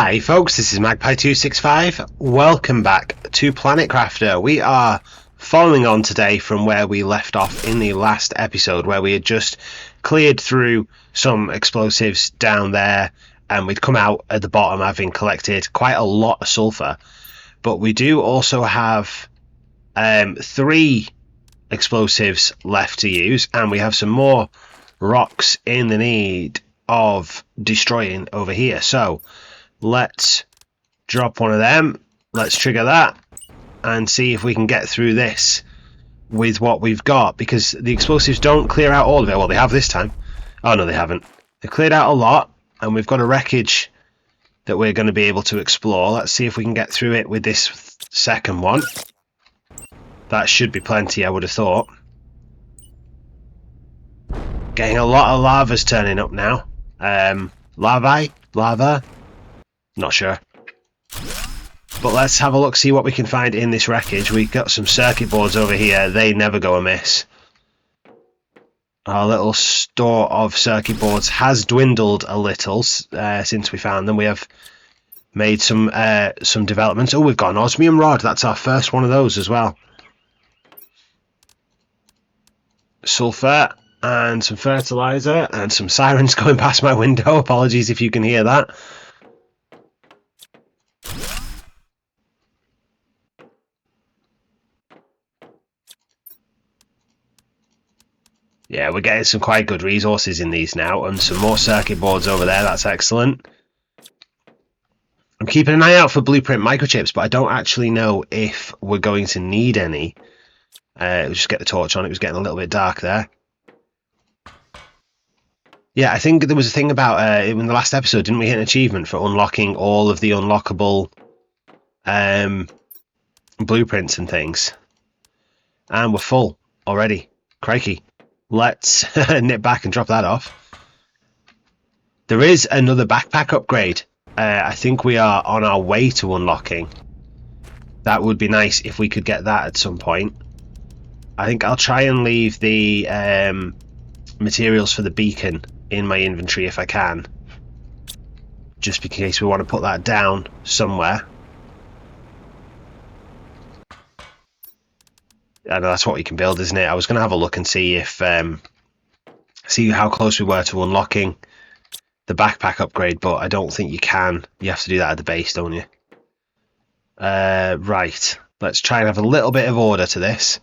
Hi folks, this is Magpie265. Welcome back to Planet Crafter. We are following on today from where we left off in the last episode, where we had just cleared through some explosives down there and we'd come out at the bottom having collected quite a lot of sulfur. But we do also have 3 explosives left to use, and we have some more rocks in the need of destroying over here. So let's drop one of them, let's trigger that and see if we can get through this with what we've got, because the explosives don't clear out all of it. Well, they have this time. Oh no, they haven't. They've cleared out a lot, and we've got a wreckage that we're going to be able to explore. Let's see if we can get through it with this second one. That should be plenty, I would have thought. Getting a lot of lavas turning up now. Lava? Not sure. But let's have a look, see what we can find in this wreckage. We've got some circuit boards over here. They never go amiss. Our little store of circuit boards has dwindled a little since we found them. We have made some developments. Oh, we've got an osmium rod. That's our first one of those as well. Sulfur and some fertilizer and some sirens going past my window. Apologies if you can hear that. Yeah, we're getting some quite good resources in these now, and some more circuit boards over there. That's excellent. I'm keeping an eye out for blueprint microchips, but I don't actually know if we're going to need any. We'll just get the torch on. It was getting a little bit dark there. Yeah, I think there was a thing about in the last episode, didn't we hit an achievement for unlocking all of the unlockable blueprints and things? And we're full already. Crikey. Let's nip back and drop that off. There is another backpack upgrade. I think we are on our way to unlocking. That would be nice if we could get that at some point. I think I'll try and leave the materials for the beacon in my inventory if I can, just in case we want to put that down somewhere. I know that's what you can build, isn't it? I was going to have a look and see if see how close we were to unlocking the backpack upgrade, but I don't think you can. You have to do that at the base, don't you? Right, let's try and have a little bit of order to this.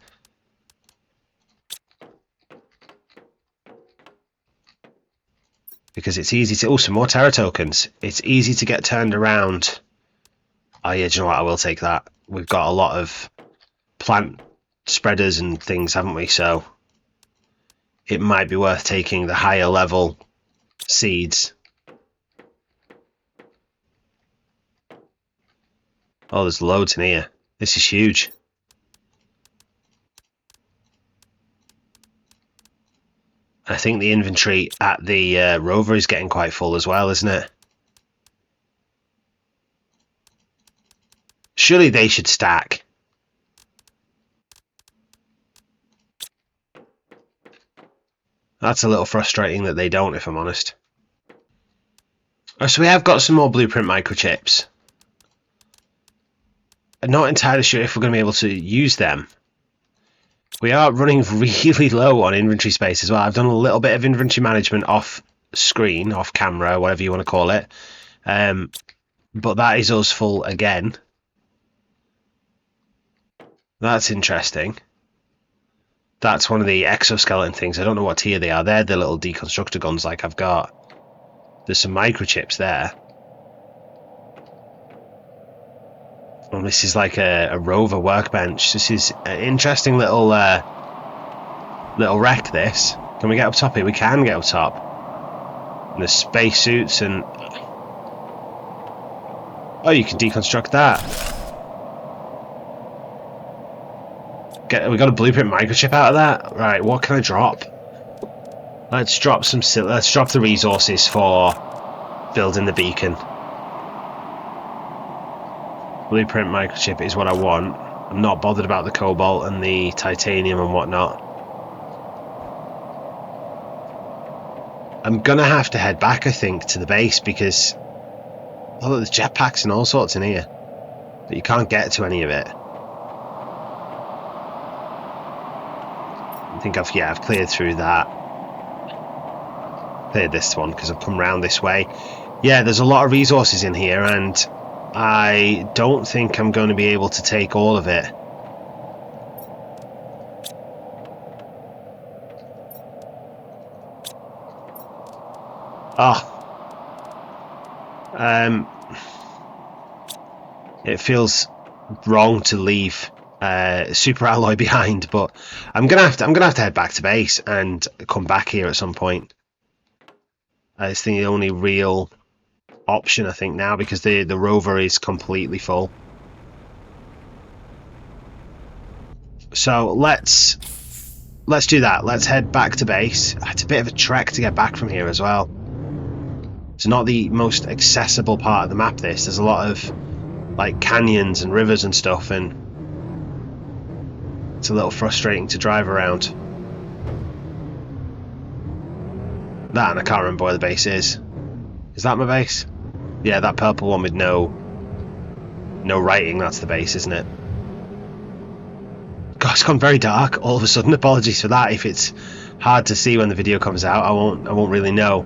Because it's easy to... Oh, some more Terra tokens. It's easy to get turned around. Oh yeah, do you know what? I will take that. We've got a lot of plant spreaders and things, haven't we? So it might be worth taking the higher level seeds. Oh, there's loads in here. This is huge. I think the inventory at the rover is getting quite full as well, isn't it? Surely they should stack. That's a little frustrating that they don't, if I'm honest. Oh, so we have got some more blueprint microchips. I'm not entirely sure if we're going to be able to use them. We are running really low on inventory space as well. I've done a little bit of inventory management off screen, off camera, whatever you want to call it. But that is us full again. That's interesting. That's one of the exoskeleton things. I don't know what tier they are. They're the little deconstructor guns like I've got. There's some microchips there. Well, this is like a rover workbench. This is an interesting little wreck, this. Can we get up top here? We can get up top. And there's spacesuits and... Oh, you can deconstruct that. We got a blueprint microchip out of that? Right, what can I drop? Let's drop the resources for building the beacon. Blueprint microchip is what I want. I'm not bothered about the cobalt and the titanium and whatnot. I'm gonna have to head back, I think, to the base, because Oh, look, there's jetpacks and all sorts in here. But you can't get to any of it. I think I've cleared through that. Cleared this one because I've come round this way. Yeah, there's a lot of resources in here, and I don't think I'm going to be able to take all of it. Oh. It feels wrong to leave super alloy behind, but I'm gonna have to head back to base and come back here at some point. It's the only real option I think now, because the rover is completely full. So let's do that. Let's head back to base. It's a bit of a trek to get back from here as well. It's not the most accessible part of the map, this. There's a lot of like canyons and rivers and stuff, and it's a little frustrating to drive around. That, and I can't remember where the base is. Is that my base? Yeah, that purple one with no writing, that's the base, isn't it? God, it's gone very dark all of a sudden. Apologies for that. If it's hard to see when the video comes out, I won't really know.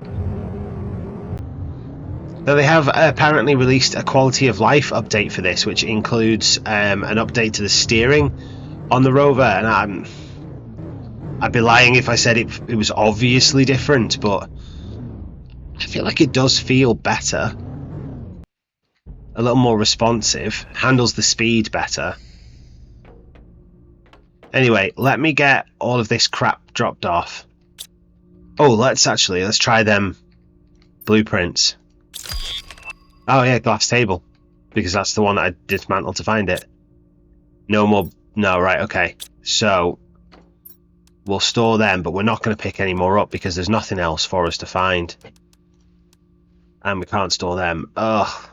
Now, they have apparently released a quality of life update for this, which includes an update to the steering on the rover, and I'd be lying if I said it was obviously different, but I feel like it does feel better, a little more responsive, handles the speed better. Anyway, let me get all of this crap dropped off. Oh, let's try them blueprints. Oh yeah, glass table, because that's the one that I dismantled to find it. No more. No, right, okay. So we'll store them, but we're not going to pick any more up because there's nothing else for us to find, and we can't store them. Ugh.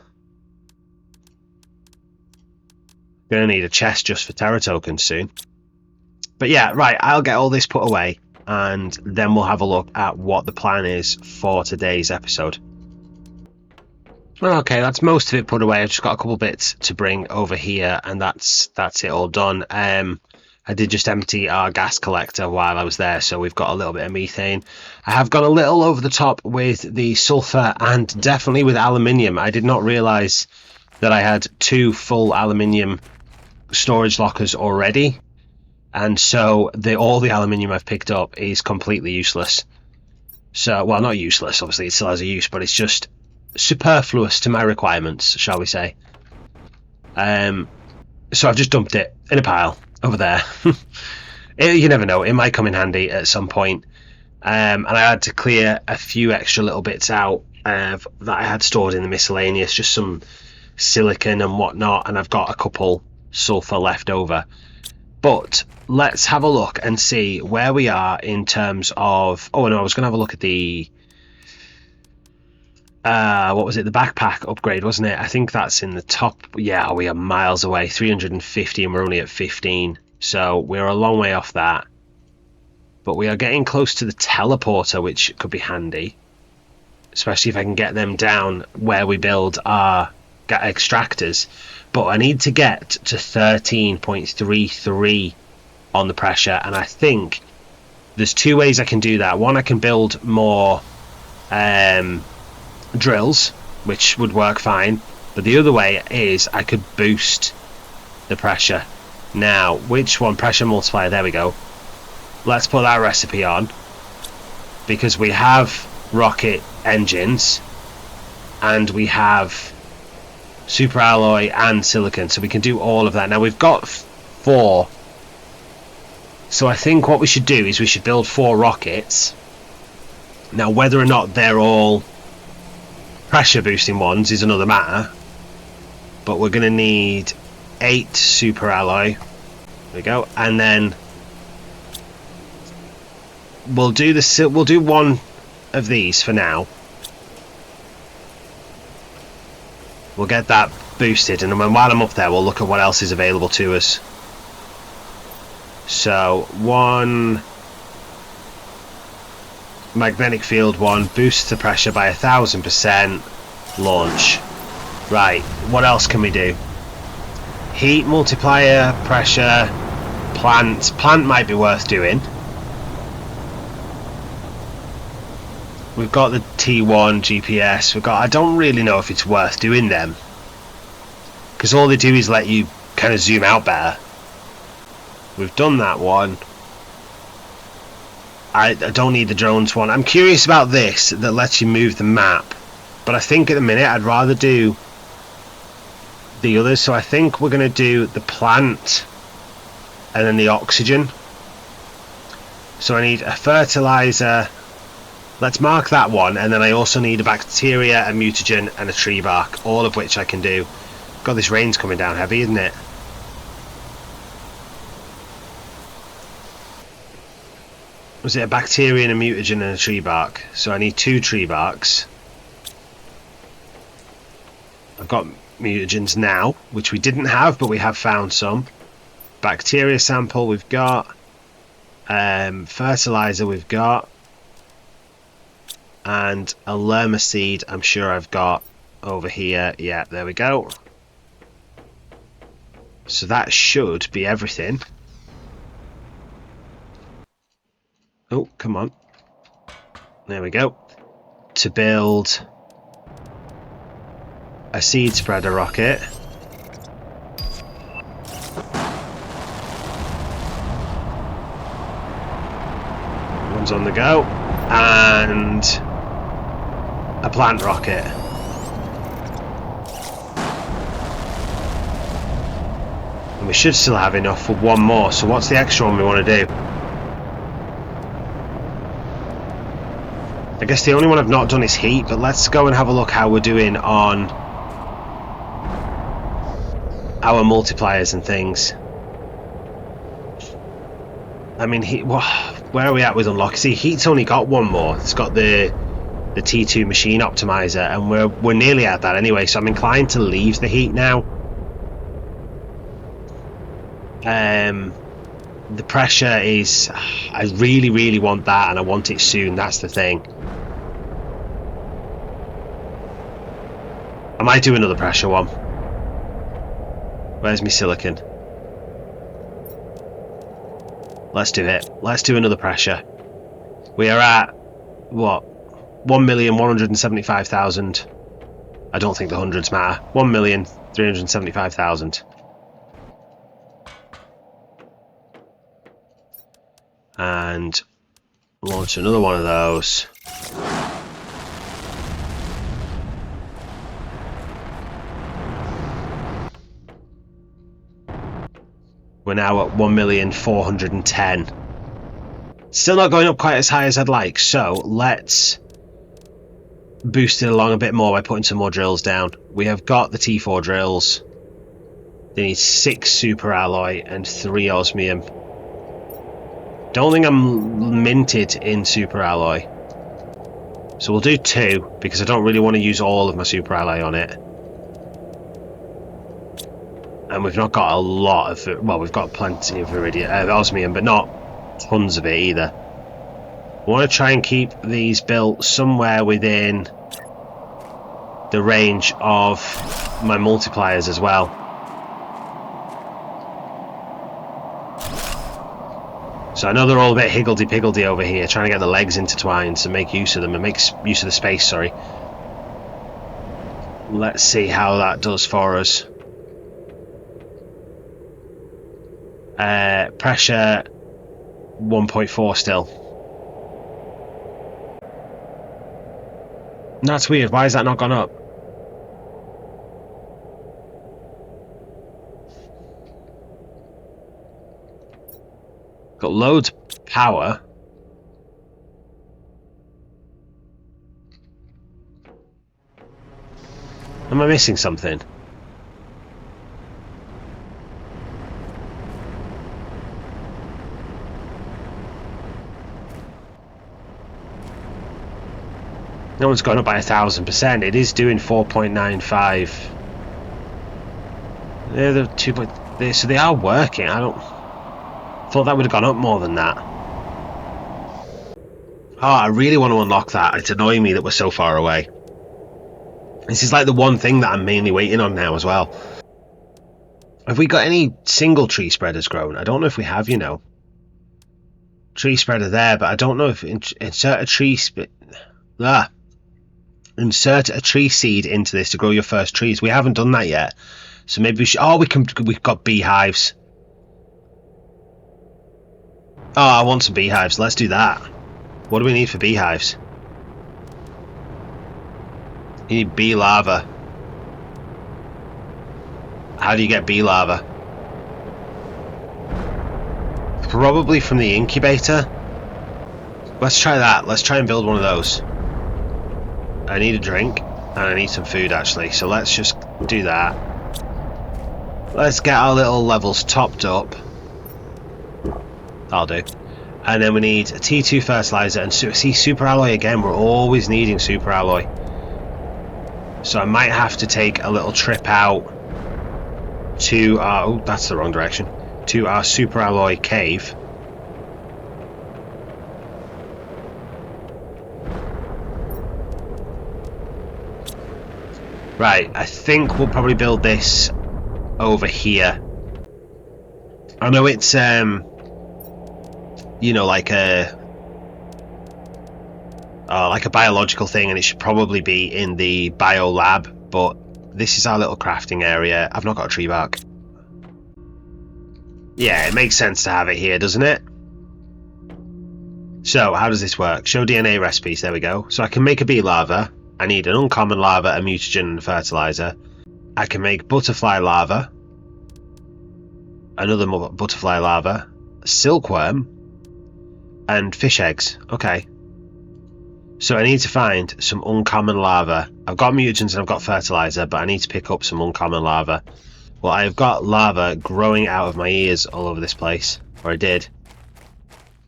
Gonna need a chest just for Terra tokens soon. But yeah, right, I'll get all this put away, and then we'll have a look at what the plan is for today's episode. Okay, that's most of it put away. I've just got a couple bits to bring over here, and that's it all done. I did just empty our gas collector while I was there, so we've got a little bit of methane. I have gone a little over the top with the sulfur and definitely with aluminium. I did not realize that I had 2 full aluminium storage lockers already, and so all the aluminium I've picked up is completely useless. So, well, not useless, obviously it still has a use, but it's just superfluous to my requirements, shall we say. So I've just dumped it in a pile over there. You never know, it might come in handy at some point. And I had to clear a few extra little bits out that I had stored in the miscellaneous, just some silicon and whatnot, and I've got a couple sulfur left over. But let's have a look and see where we are in terms of... Oh no, I was going to have a look at the... what was it? The backpack upgrade, wasn't it? I think that's in the top. Yeah, we are miles away. 350 and we're only at 15. So we're a long way off that. But we are getting close to the teleporter, which could be handy. Especially if I can get them down where we build our extractors. But I need to get to 13.33 on the pressure. And I think there's 2 ways I can do that. One, I can build more... drills, which would work fine, but the other way is I could boost the pressure. Now, which one? Pressure multiplier, there we go. Let's put that recipe on, because we have rocket engines and we have super alloy and silicon, so we can do all of that. Now we've got 4, so I think what we should do is we should build 4 rockets. Now whether or not they're all pressure boosting ones is another matter, but we're going to need 8 super alloy. There we go, and then we'll do one of these for now. We'll get that boosted, and then while I'm up there we'll look at what else is available to us. So 1 magnetic field, 1 boosts the pressure by 1000%, launch. Right, what else can we do? Heat, multiplier, pressure, plant. Plant might be worth doing. We've got the T1 GPS. I don't really know if it's worth doing them, because all they do is let you kind of zoom out better. We've done that one. I don't need the drones one. I'm curious about this that lets you move the map, but I think at the minute I'd rather do the others. So I think we're going to do the plant and then the oxygen. So I need a fertilizer. Let's mark that one, and then I also need a bacteria, a mutagen, and a tree bark, all of which I can do. God, this rain's coming down heavy, isn't it? Was it a bacteria and a mutagen and a tree bark? So I need 2 tree barks. I've got mutagens now, which we didn't have, but we have found some. Bacteria sample we've got. Fertilizer we've got. And a lerma seed I'm sure I've got over here. Yeah, there we go. So that should be everything. Oh, come on. There we go. To build a seed spreader rocket. One's on the go. And a plant rocket. And we should still have enough for one more. So what's the extra one we want to do? I guess the only one I've not done is heat, but let's go and have a look how we're doing on our multipliers and things. I mean, where are we at with unlock? See, heat's only got one more. It's got the T2 machine optimizer, and we're nearly at that anyway, so I'm inclined to leave the heat now. The pressure is, I really want that, and I want it soon. That's the thing. I might do another pressure one. Where's my silicon? Let's do it. Let's do another pressure. We are at what? 1,175,000. I don't think the hundreds matter. 1,375,000. And launch another one of those. We're now at 1,410,000. Still not going up quite as high as I'd like, so let's boost it along a bit more by putting some more drills down. We have got the T4 drills. They need 6 super alloy and 3 osmium. Don't think I'm minted in super alloy, so we'll do 2 because I don't really want to use all of my super alloy on it. And we've not got a lot of it. Well, we've got plenty of osmium, but not tons of it either. I want to try and keep these built somewhere within the range of my multipliers as well. So I know they're all a bit higgledy-piggledy over here, trying to get the legs intertwined to make use of them and make use of the space, sorry. Let's see how that does for us. Pressure 1.4 still. That's weird. Why has that not gone up? Got loads of power. Am I missing something? No one's gone up by 1,000%. It is doing 4.95. They're the 2. So they are working. I don't. Thought that would have gone up more than that. Oh, I really want to unlock that. It's annoying me that we're so far away. This is like the one thing that I'm mainly waiting on now as well. Have we got any single tree spreaders grown? I don't know if we have, you know. Tree spreader there, but I don't know if insert a tree insert a tree seed into this to grow your first trees. We haven't done that yet, so maybe we should. Oh, we've got beehives. Oh, I want some beehives. Let's do that. What do we need for beehives? You need bee larva. How do you get bee larva? Probably from the incubator. Let's try that. Let's try and build one of those. I need a drink and I need some food actually, so let's just do that. Let's get our little levels topped up. That'll do. And then we need a T2 fertilizer and see super alloy again. We're always needing super alloy. So I might have to take a little trip out to our, oh, that's the wrong direction, to our super alloy cave. Right, I think we'll probably build this over here. I know it's you know, like a biological thing, and it should probably be in the bio lab, but this is our little crafting area. I've not got a tree bark. Yeah, it makes sense to have it here, doesn't it? So, how does this work? Show DNA recipes, there we go. So I can make a bee larva. I need an uncommon larva, a mutagen, and a fertilizer. I can make butterfly larva. Another butterfly larva. Silkworm. And fish eggs. Okay. So I need to find some uncommon larva. I've got mutagens and I've got fertilizer, but I need to pick up some uncommon larva. Well, I've got lava growing out of my ears all over this place. Or I did.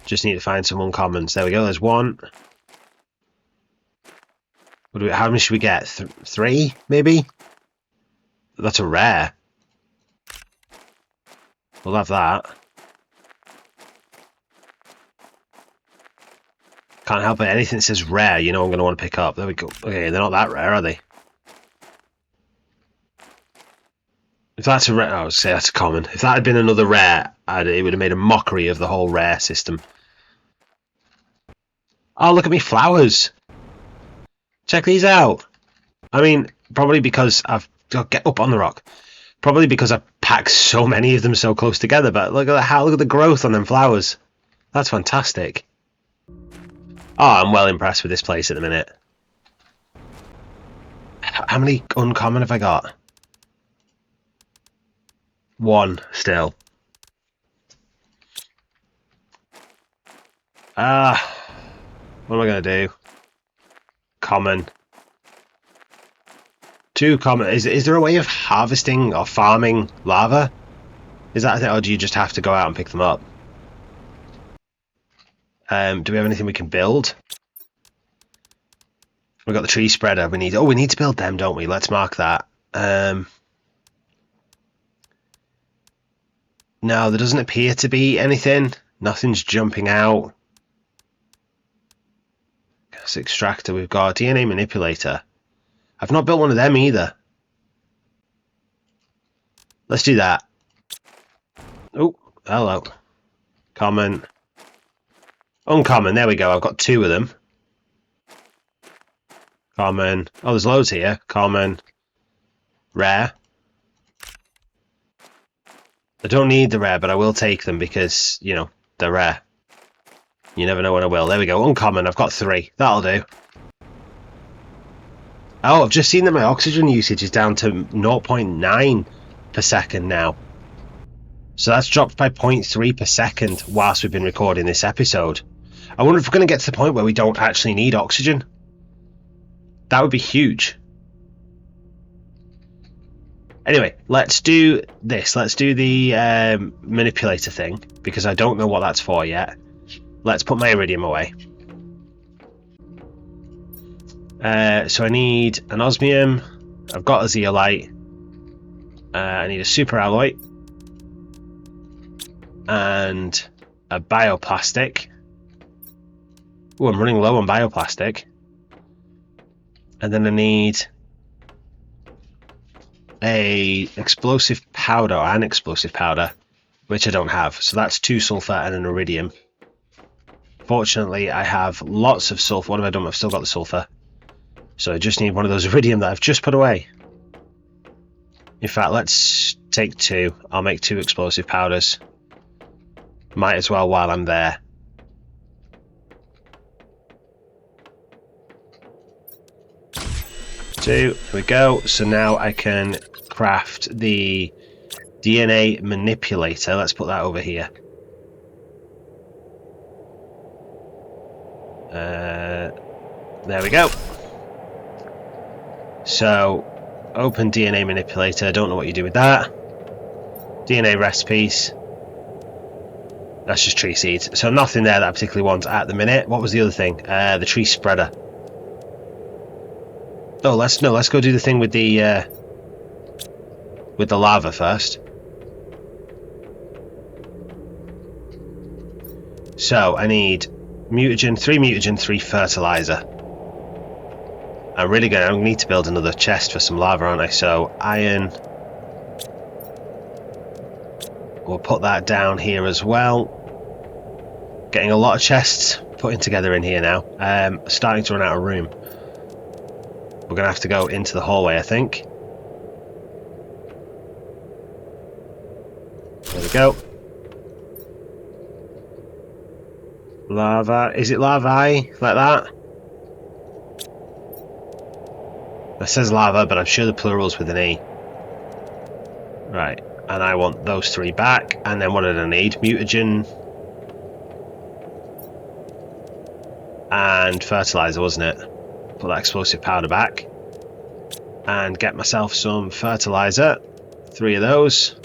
Just need to find some uncommons. There we go, there's one. How many should we get? 3, maybe? That's a rare. We'll have that. Can't help it. Anything that says rare, you know I'm going to want to pick up. There we go. Okay, they're not that rare, are they? If that's a rare, I would say that's common. If that had been another rare, it would have made a mockery of the whole rare system. Oh, look at me, flowers. Check these out. I mean, probably because I've... Oh, get up on the rock. Probably because I've packed so many of them so close together, but look at the growth on them flowers. That's fantastic. Oh, I'm well impressed with this place at the minute. How many uncommon have I got? 1 still. What am I going to do? Common. 2 common. Is there a way of harvesting or farming lava? Is that a thing, or do you just have to go out and pick them up? Do we have anything we can build? We've got the tree spreader. We need to build them, don't we? Let's mark that. No, there doesn't appear to be anything. Nothing's jumping out. Gas extractor. We've got a DNA manipulator. I've not built one of them either. Let's do that. Oh, hello. Common. Uncommon. There we go. I've got 2 of them. Common. Oh, there's loads here. Common. Rare. I don't need the rare, but I will take them because, you know, they're rare. You never know when I will. There we go. Uncommon. I've got 3. That'll do. Oh, I've just seen that my oxygen usage is down to 0.9 per second now. So that's dropped by 0.3 per second whilst we've been recording this episode. I wonder if we're going to get to the point where we don't actually need oxygen. That would be huge. Anyway, let's do this. Let's do the manipulator thing, because I don't know what that's for yet. Let's put my iridium away. So I need an osmium. I've got a zeolite. I need a super alloy. And a bioplastic. Oh, I'm running low on bioplastic. And then I need an explosive powder, which I don't have. So that's 2 sulfur and an iridium. Fortunately, I have lots of sulfur. What have I done? I've still got the sulfur. So I just need one of those iridium that I've just put away. In fact, let's take 2. I'll make 2 explosive powders. Might as well while I'm there. Here we go. So now I can craft the DNA manipulator. Let's put that over here. There we go. So open DNA manipulator. I don't know what you do with that. DNA recipes. That's just tree seeds. So nothing there that I particularly want at the minute. What was the other thing? The tree spreader. Oh, let's go do the thing with the lava first. So I need mutagen, 3 mutagen, 3 fertilizer. I'm gonna need to build another chest for some lava, aren't I? So iron. We'll put that down here as well. Getting a lot of chests putting together in here now. Starting to run out of room. We're going to have to go into the hallway, I think. There we go. Lava. Is it lava-y? Like that? It says lava, but I'm sure the plural's with an E. Right. And I want those 3 back. And then what did I need? Mutagen. And fertilizer, wasn't it? Put that explosive powder back and get myself some fertilizer, 3 of those,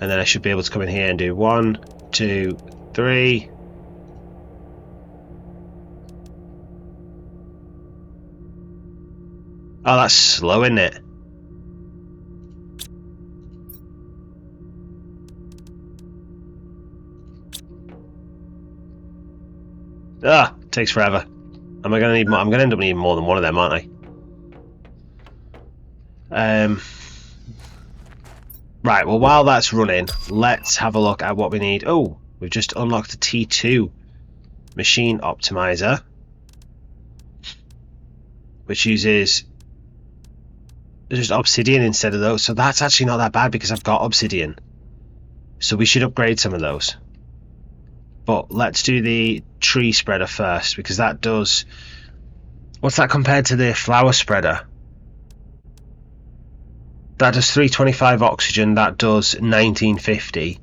and then I should be able to come in here and do 1, 2, 3. Oh, that's slow, isn't it? Ah, takes forever. Am I going to need more? I'm going to end up needing more than one of them, aren't I? Right, well, while that's running, let's have a look at what we need. Oh, we've just unlocked a T2 machine optimizer, which uses just obsidian instead of those. So that's actually not that bad because I've got obsidian. So we should upgrade some of those. But let's do the tree spreader first, because that does... What's that compared to the flower spreader? That does 325 oxygen, that does 1950.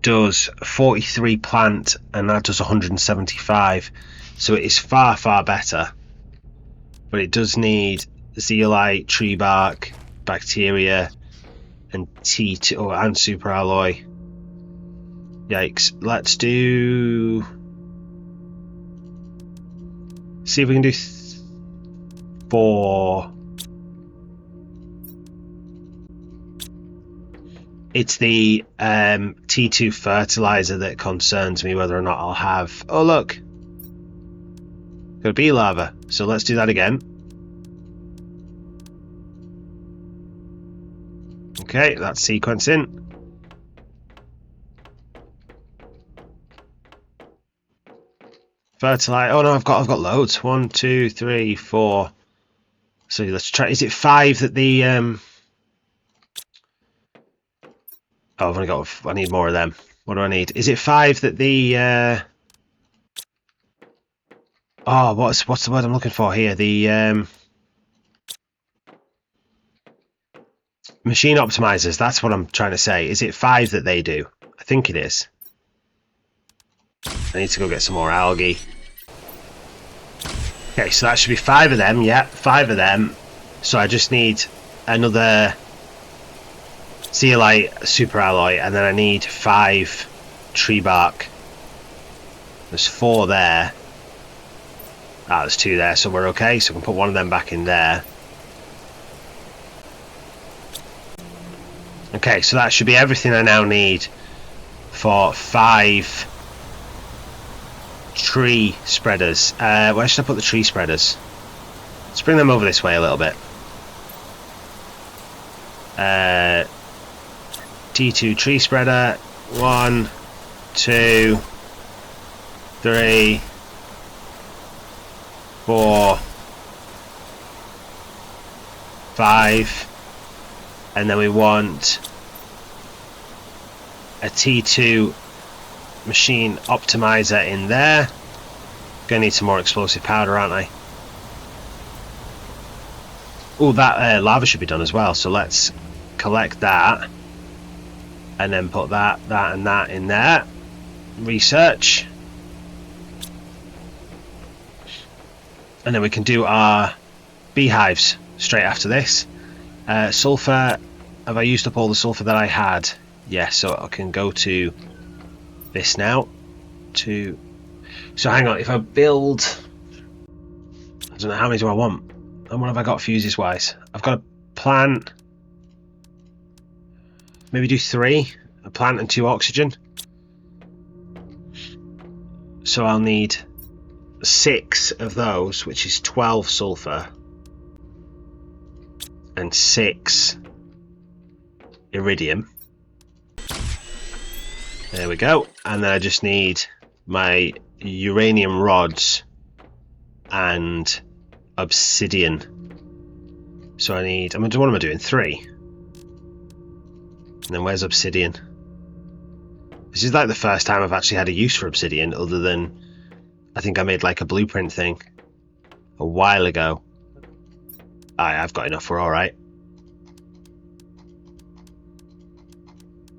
Does 43 plant, and that does 175. So it is far, far better. But it does need zeolite, tree bark, bacteria, and T2 and super alloy. Yikes. Let's do... See if we can do 4. It's the T2 fertilizer that concerns me, whether or not I'll have... Oh, look. Got a bee larva. So let's do that again. Okay, that's sequencing. Fertilizer. Oh no, I've got loads. 1, 2, 3, 4. So let's try. Is it 5 that the Oh, I've only got. I need more of them. What do I need? Is it 5 that the Oh, what's the word I'm looking for here? The machine optimizers. That's what I'm trying to say. Is it 5 that they do? I think it is. I need to go get some more algae. Okay, so that should be 5 of them. Yeah, 5 of them. So I just need another zeolite super alloy, and then I need 5 tree bark. There's 4 there. Ah, there's 2 there, so we're okay. So we can put one of them back in there. Okay, so that should be everything I now need for 5 tree spreaders. Where should I put the tree spreaders? Let's bring them over this way a little bit. T2 tree spreader. 1, 2, 3, 4, 5, and then we want a T2 machine optimizer in there. Gonna need some more explosive powder, aren't I? Oh, that lava should be done as well, so let's collect that and then put that and that in there. Research, and then we can do our beehives straight after this. Sulfur, have I used up all the sulfur that I had? Yes, so I can go to this now. So hang on, if I build, I don't know, how many do I want? And what have I got fuses wise? I've got a plant, maybe do 3, a plant and 2 oxygen. So I'll need 6 of those, which is 12 sulfur and 6 iridium. There we go. And then I just need my uranium rods and obsidian. So I need, what am I doing? 3. And then where's obsidian? This is like the first time I've actually had a use for obsidian, other than I think I made like a blueprint thing a while ago. I've got enough, we're alright.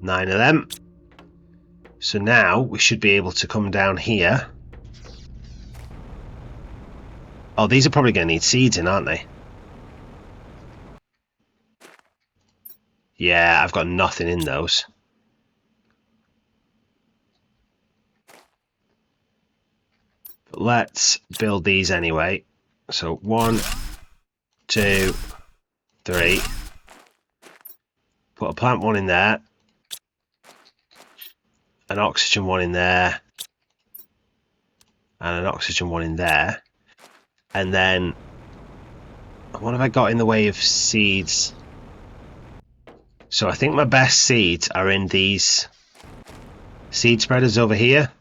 9 of them. So now we should be able to come down here. Oh, these are probably going to need seeds in, aren't they? Yeah, I've got nothing in those. But let's build these anyway. So 1, 2, 3. Put a plant one in there. An oxygen one in there. And an oxygen one in there. And then, what have I got in the way of seeds? So I think my best seeds are in these seed spreaders over here.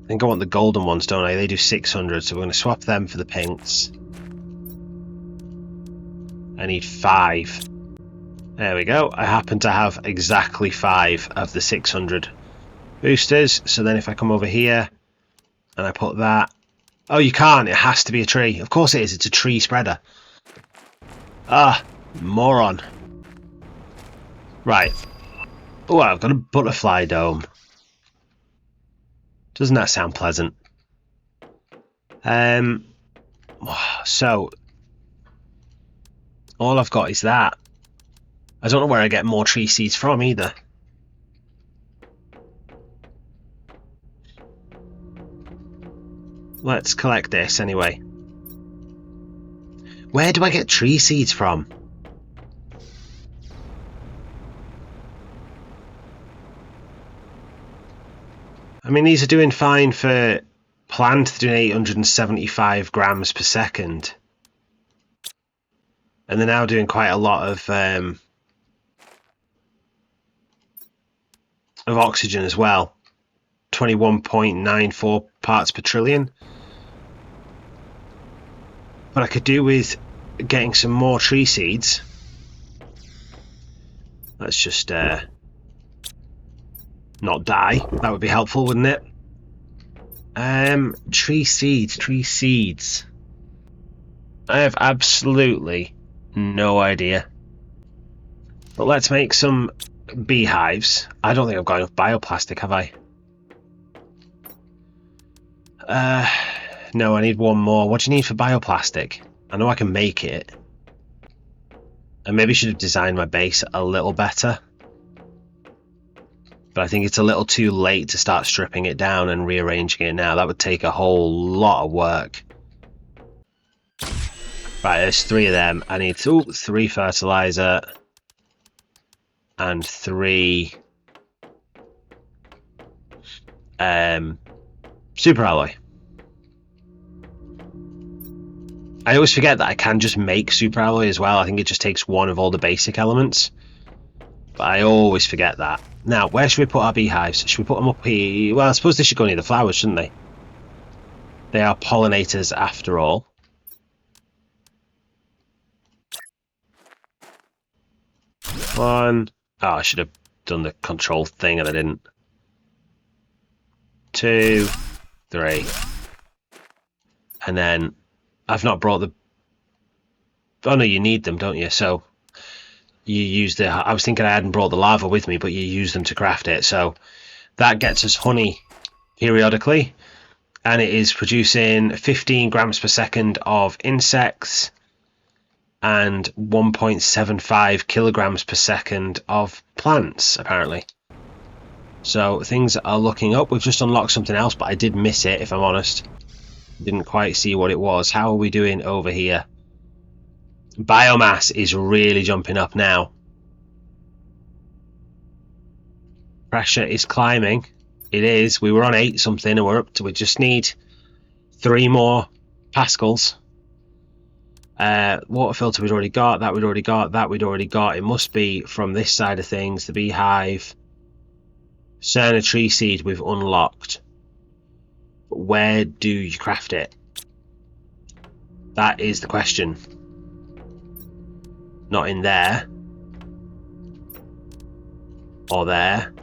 I think I want the golden ones, don't I? They do 600, so we're going to swap them for the pinks. I need 5. There we go. I happen to have exactly 5 of the 600 boosters. So then if I come over here and I put that... Oh, you can't. It has to be a tree. Of course it is. It's a tree spreader. Ah, moron. Right. Oh, I've got a butterfly dome. Doesn't that sound pleasant? So all I've got is that. I don't know where I get more tree seeds from either. Let's collect this anyway. Where do I get tree seeds from? I mean, these are doing fine for plant, they're doing 875 grams per second. And they're now doing quite a lot of oxygen as well. 21.94 parts per trillion. But I could do with getting some more tree seeds. Let's just not die. That would be helpful, wouldn't it? Tree seeds. I have absolutely no idea. But let's make some beehives. I don't think I've got enough bioplastic, have I? No, I need one more. What do you need for bioplastic? I know I can make it. I maybe should have designed my base a little better. But I think it's a little too late to start stripping it down and rearranging it now. That would take a whole lot of work. Right, there's 3 of them. I need 3 fertilizer and 3 super alloy. I always forget that I can just make super alloy as well. I think it just takes one of all the basic elements. But I always forget that. Now, where should we put our beehives? Should we put them up here? Well, I suppose they should go near the flowers, shouldn't they? They are pollinators after all. One. Oh, I should have done the control thing and I didn't. 2, 3. And then I've not brought the... Oh no, you need them, don't you? So you use the... I was thinking I hadn't brought the lava with me, but you use them to craft it. So that gets us honey periodically. And it is producing 15 grams per second of insects and 1.75 kilograms per second of plants, apparently. So things are looking up. We've just unlocked something else, but I did miss it, if I'm honest. Didn't quite see what it was. How are we doing over here? Biomass is really jumping up now. Pressure is climbing. It is. We were on 8 something and we're up to... We just need 3 more pascals. Water filter we'd already got. That we'd already got. That we'd already got. It must be from this side of things. The beehive. Cerna tree seed we've unlocked. But where do you craft it? That is the question. Not in there. Or there.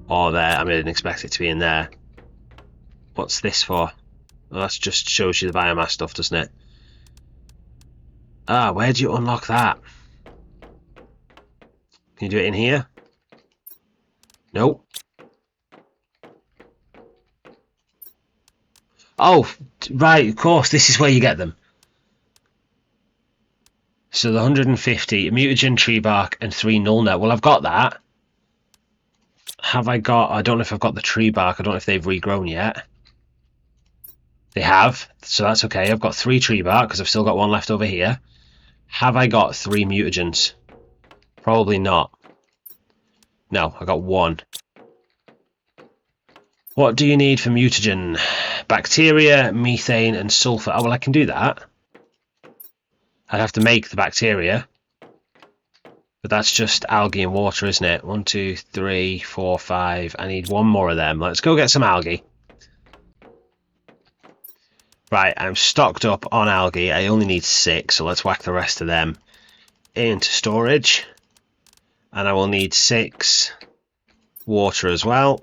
Or there. I mean, I didn't expect it to be in there. What's this for? Well, that just shows you the biomass stuff, doesn't it? Ah, where do you unlock that? Can you do it in here? Nope. Oh, right, of course, this is where you get them. So the 150, mutagen, tree bark, and 3 nullnet. Well, I've got that. Have I got... I don't know if I've got the tree bark. I don't know if they've regrown yet. They have, so that's okay. I've got 3 tree bark because I've still got 1 left over here. Have I got 3 mutagens? Probably not. No, I got 1. What do you need for mutagen? Bacteria, methane, and sulfur. Oh, well, I can do that. I'd have to make the bacteria. But that's just algae and water, isn't it? 1, 2, 3, 4, 5. I need 1 more of them. Let's go get some algae. Right, I'm stocked up on algae. I only need 6, so let's whack the rest of them into storage. And I will need 6 water as well.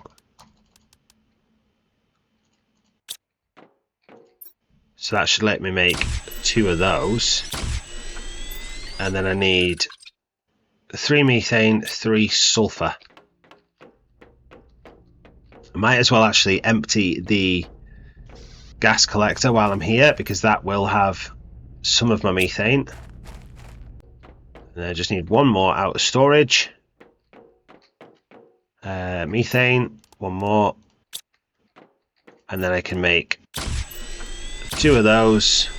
So that should let me make 2 of those. And then I need 3 methane, 3 sulfur. I might as well actually empty the gas collector while I'm here, because that will have some of my methane. And I just need 1 more out of storage. Methane, 1 more. And then I can make 2 of those.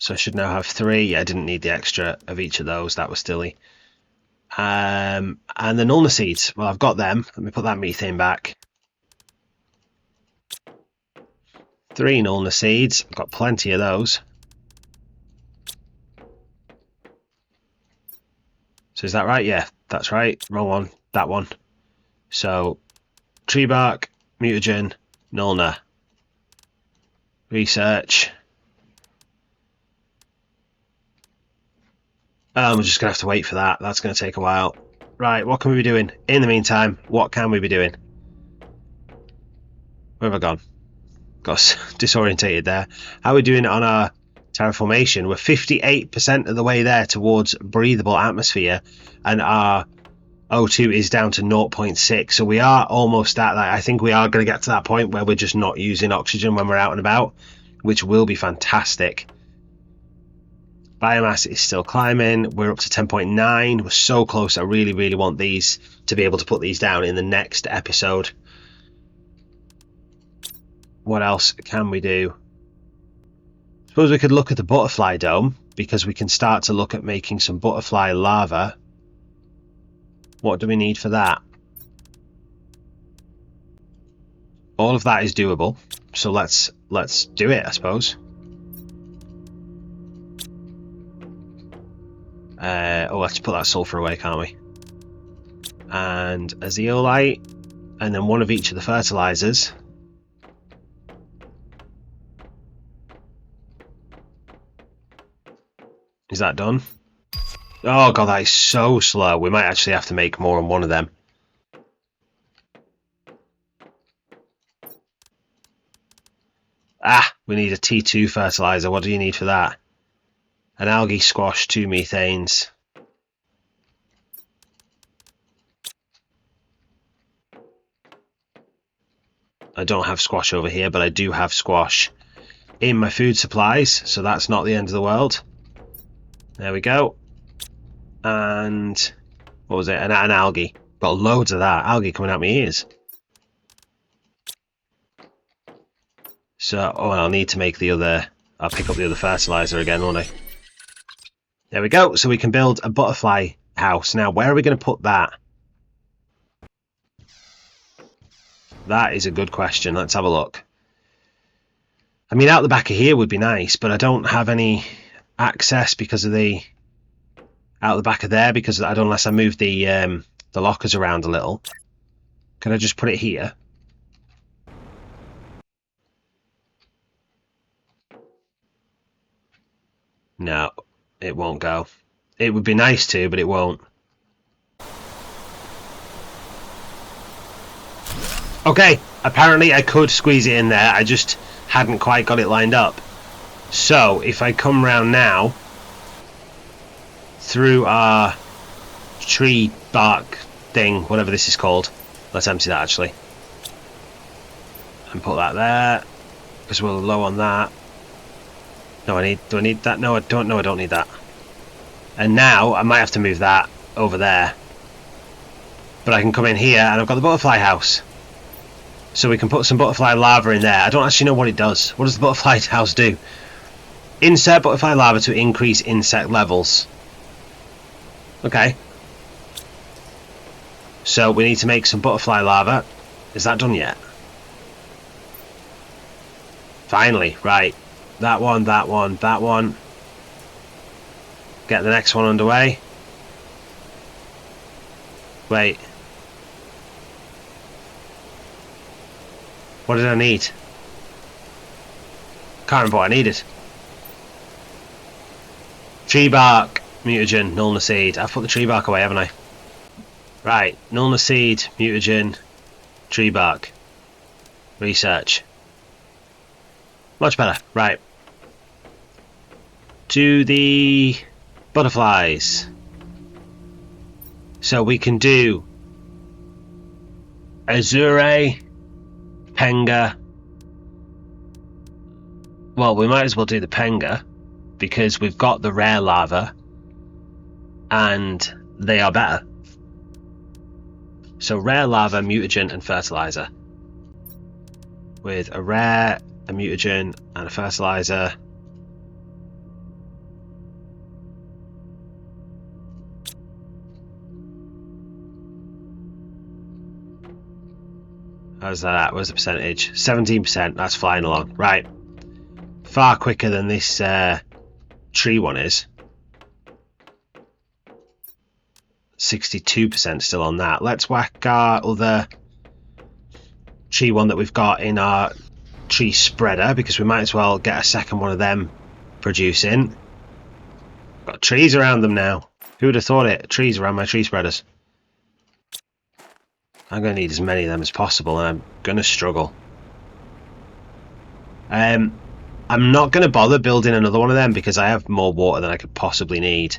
So I should now have 3. I didn't need the extra of each of those. That was silly. And the nullna seeds. Well, I've got them. Let me put that methane back. 3 nullna seeds. I've got plenty of those. So is that right? Yeah, that's right. Wrong one. That one. So tree bark, mutagen, nullna. Research. We're just going to have to wait for that. That's going to take a while. Right, what can we be doing? In the meantime, what can we be doing? Where have I gone? Got disorientated there. How are we doing on our terraformation? We're 58% of the way there towards breathable atmosphere, and our O2 is down to 0.6. So we are almost at that. I think we are going to get to that point where we're just not using oxygen when we're out and about, which will be fantastic. Biomass is still climbing. We're up to 10.9. We're so close. I really, really want these to be able to put these down in the next episode. What else can we do? Suppose we could look at the butterfly dome, because we can start to look at making some butterfly larvae. What do we need for that? All of that is doable. So let's let's do it, I suppose. Oh, let's put that sulfur away, can't we? And a zeolite, and then one of each of the fertilizers. Is that done? Oh god, that is so slow. We might actually have to make more on one of them. Ah, we need a T2 fertilizer. What do you need for that? An algae squash, 2 methanes. I don't have squash over here, but I do have squash in my food supplies, so that's not the end of the world. There we go. And what was it? An algae. Got loads of that. Algae coming out my ears. So, oh, I'll need to make the other... I'll pick up the other fertilizer again, won't I? There we go. So we can build a butterfly house. Now, where are we going to put that? That is a good question. Let's have a look. I mean, out the back of here would be nice, but I don't have any access because of the... Out the back of there, because I don't, unless I move the lockers around a little. Can I just put it here? No, it won't go. It would be nice to, but it won't. Okay, apparently I could squeeze it in there. I just hadn't quite got it lined up. So, if I come round now, through our tree bark thing, whatever this is called. Let's empty that actually. And put that there, because we're low on that. No, do I need that? No, I don't. No, I don't need that. And now I might have to move that over there. But I can come in here and I've got the butterfly house. So we can put some butterfly lava in there. I don't actually know what it does. What does the butterfly house do? Insert butterfly lava to increase insect levels. Okay. So we need to make some butterfly lava. Is that done yet? Finally, right. That one, that one, that one. Get the next one underway. Wait. What did I need? Can't remember what I needed. Tree bark, mutagen, nullna seed. I've put the tree bark away, haven't I? Right, nullna seed, mutagen, tree bark. Research. Much better. Right. To the butterflies. So we can do Azure, Penga. Well, we might as well do the Penga because we've got the rare lava and they are better. So rare lava, mutagen and fertilizer. With a rare, a mutagen and a fertilizer. How's that at? Where's the percentage? 17%. That's flying along. Right. Far quicker than this tree one is. 62% still on that. Let's whack our other tree one that we've got in our tree spreader, because we might as well get a second one of them producing. Got trees around them now. Who would have thought it? Trees around my tree spreaders. I'm going to need as many of them as possible, and I'm going to struggle. I'm not going to bother building another one of them because I have more water than I could possibly need.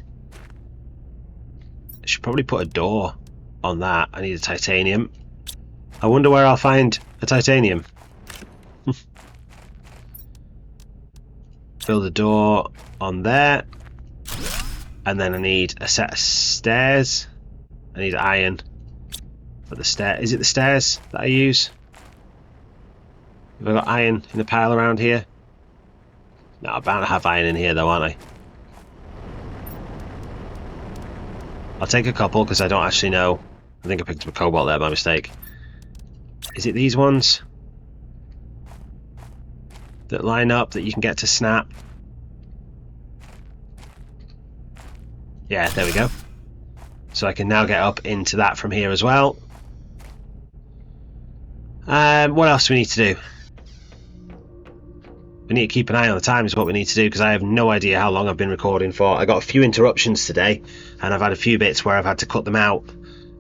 I should probably put a door on that. I need a titanium. I wonder where I'll find a titanium. Build a door on there. And then I need a set of stairs. I need iron. For the stair, is it the stairs that I use? Have I got iron in the pile around here? No, I'm bound to have iron in here though, aren't I? I'll take a couple because I don't actually know. I think I picked up a cobalt there by mistake. Is it these ones? that line up that you can get to snap. Yeah, there we go. So I can now get up into that from here as well. What else do we need to do? We need to keep an eye on the time is what we need to do, because I have no idea how long I've been recording for. I got a few interruptions today, and I've had a few bits where I've had to cut them out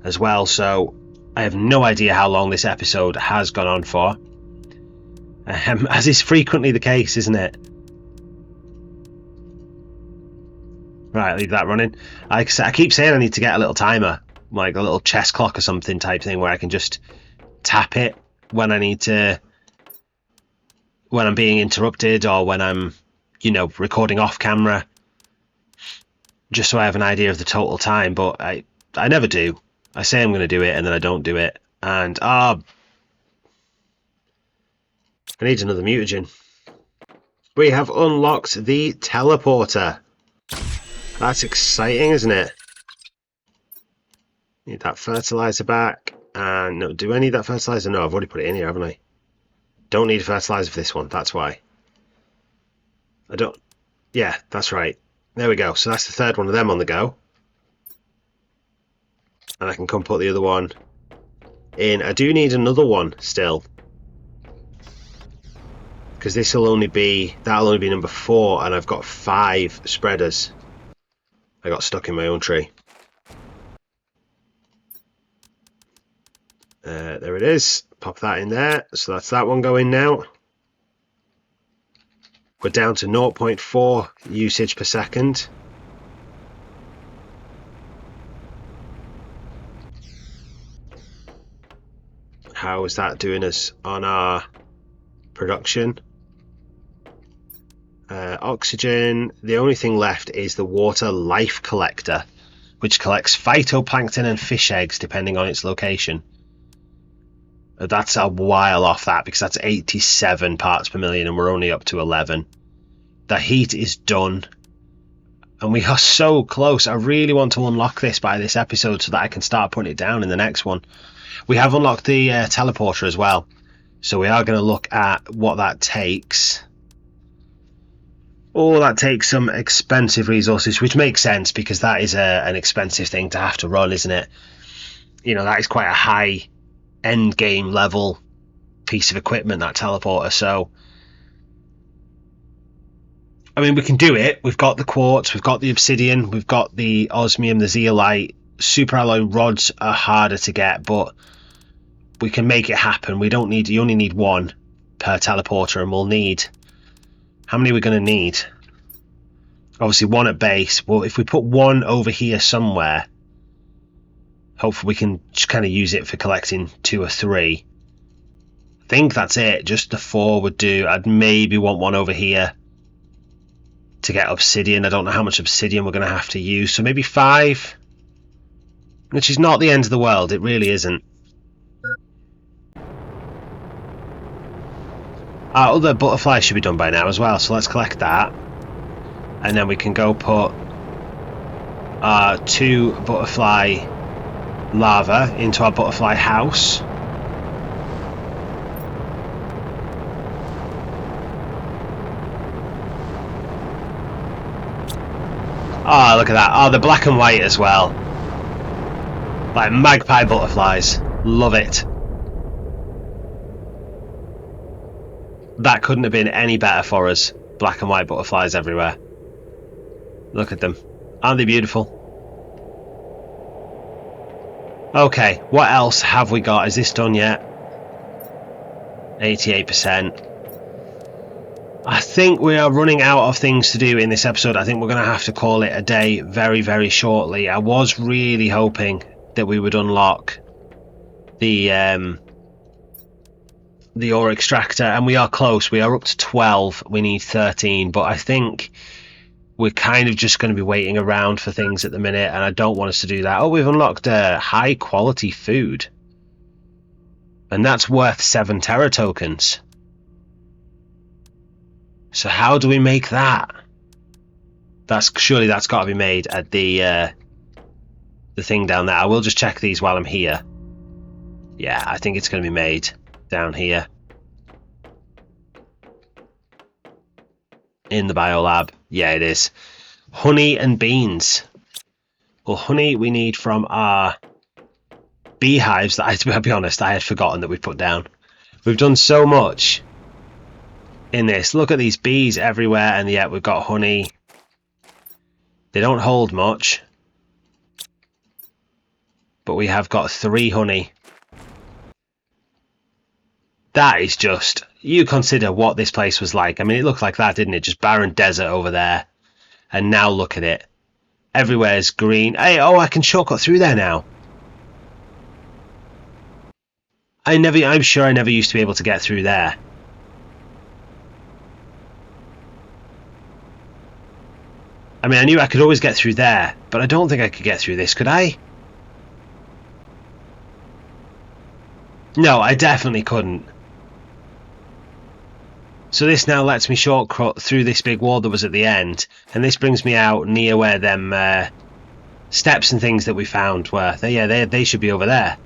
as well, so I have no idea how long this episode has gone on for. As is frequently the case, isn't it? Right, leave that running. I keep saying I need to get a little timer, like a little chess clock or something type thing, where I can just tap it when I need to, when I'm being interrupted or when I'm, you know, recording off camera, just so I have an idea of the total time. But I never do. I say I'm going to do it and then I don't do it. And I need another mutagen. We have unlocked the teleporter. That's exciting, isn't it? Need that fertilizer back. And no, do I need that fertilizer? No, I've already put it in here, haven't I? Don't need a fertilizer for this one, that's why. I don't... Yeah, that's right. There we go. So that's the third one of them on the go. And I can come put the other one in. I do need another one still, because this will only be... That'll only be number 4, and I've got 5 spreaders. I got stuck in my own tree. There it is. Pop that in there. So that's that one going now. We're down to 0.4 usage per second. How is that doing us on our production? Oxygen. The only thing left is the water life collector, which collects phytoplankton and fish eggs depending on its location. That's a while off that, because that's 87 parts per million and we're only up to 11. The heat is done and we are so close. I really want to unlock this by this episode so that I can start putting it down in the next one. We have unlocked the teleporter as well, so we are going to look at what that takes. Oh, that takes some expensive resources, which makes sense because that is an expensive thing to have to run, isn't it? You know, that is quite a high end game level piece of equipment, that teleporter. So I mean, we can do it. We've got the quartz, we've got the obsidian, we've got the osmium, the zeolite. Super alloy rods are harder to get, but we can make it happen. We don't need, you only need 1 per teleporter, and we'll need, how many are we going to need? Obviously 1 at base. Well, if we put 1 over here somewhere, hopefully we can just kind of use it for collecting 2 or 3. I think that's it. Just the 4 would do. I'd maybe want 1 over here to get obsidian. I don't know how much obsidian we're going to have to use, so maybe 5, which is not the end of the world. It really isn't. Our other butterfly should be done by now as well, so let's collect that, and then we can go put our 2 butterfly larvae into our butterfly house. Oh, look at that. Oh, they're black and white as well, like magpie butterflies. Love it. That couldn't have been any better for us. Black and white butterflies everywhere. Look at them. Aren't they beautiful? Okay, what else have we got? Is this done yet? 88%. I think we are running out of things to do in this episode. I think we're going to have to call it a day very, very shortly. I was really hoping that we would unlock the ore extractor, and we are close. We are up to 12. We need 13, but I think we're kind of just going to be waiting around for things at the minute, and I don't want us to do that. Oh, we've unlocked high quality food, and that's worth 7 Terra tokens. So how do we make that? Surely that's got to be made at the thing down there. I will just check these while I'm here. Yeah, I think it's going to be made down here. in the biolab. Yeah, it is. Honey and beans. Well, honey we need from our beehives that, to be honest, I had forgotten that we put down. We've done so much in this. Look at these bees everywhere, and yet we've got honey. They don't hold much, but we have got 3 honey. That is just, you consider what this place was like. I mean, it looked like that, didn't it? Just barren desert over there. And now look at it. Everywhere's green. Hey, oh, I can shortcut through there now. I'm sure I never used to be able to get through there. I mean, I knew I could always get through there, but I don't think I could get through this, could I? No, I definitely couldn't. So this now lets me shortcut through this big wall that was at the end, and this brings me out near where them steps and things that we found were. They should be over there.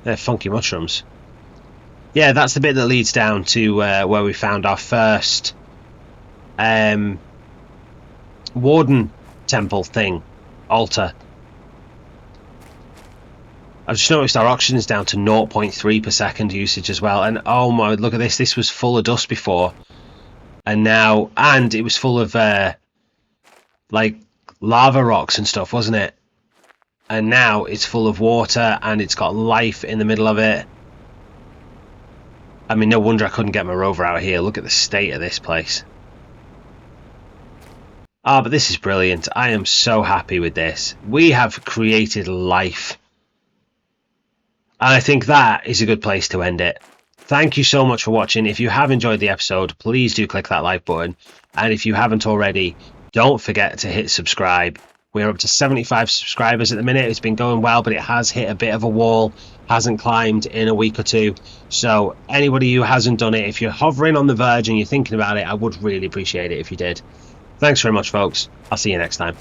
They're funky mushrooms. Yeah, that's the bit that leads down to where we found our first warden temple thing, altar. I've just noticed our oxygen's down to 0.3 per second usage as well, and oh my, look at this was full of dust before, and it was full of like lava rocks and stuff, wasn't it? And now it's full of water and it's got life in the middle of it. I mean, no wonder I couldn't get my rover out here. Look at the state of this place. Ah, but this is brilliant. I am so happy with this. We have created life. And I think that is a good place to end it. Thank you so much for watching. If you have enjoyed the episode, please do click that like button. And if you haven't already, don't forget to hit subscribe. We're up to 75 subscribers at the minute. It's been going well, but it has hit a bit of a wall. Hasn't climbed in a week or two. So anybody who hasn't done it, if you're hovering on the verge and you're thinking about it, I would really appreciate it if you did. Thanks very much, folks. I'll see you next time.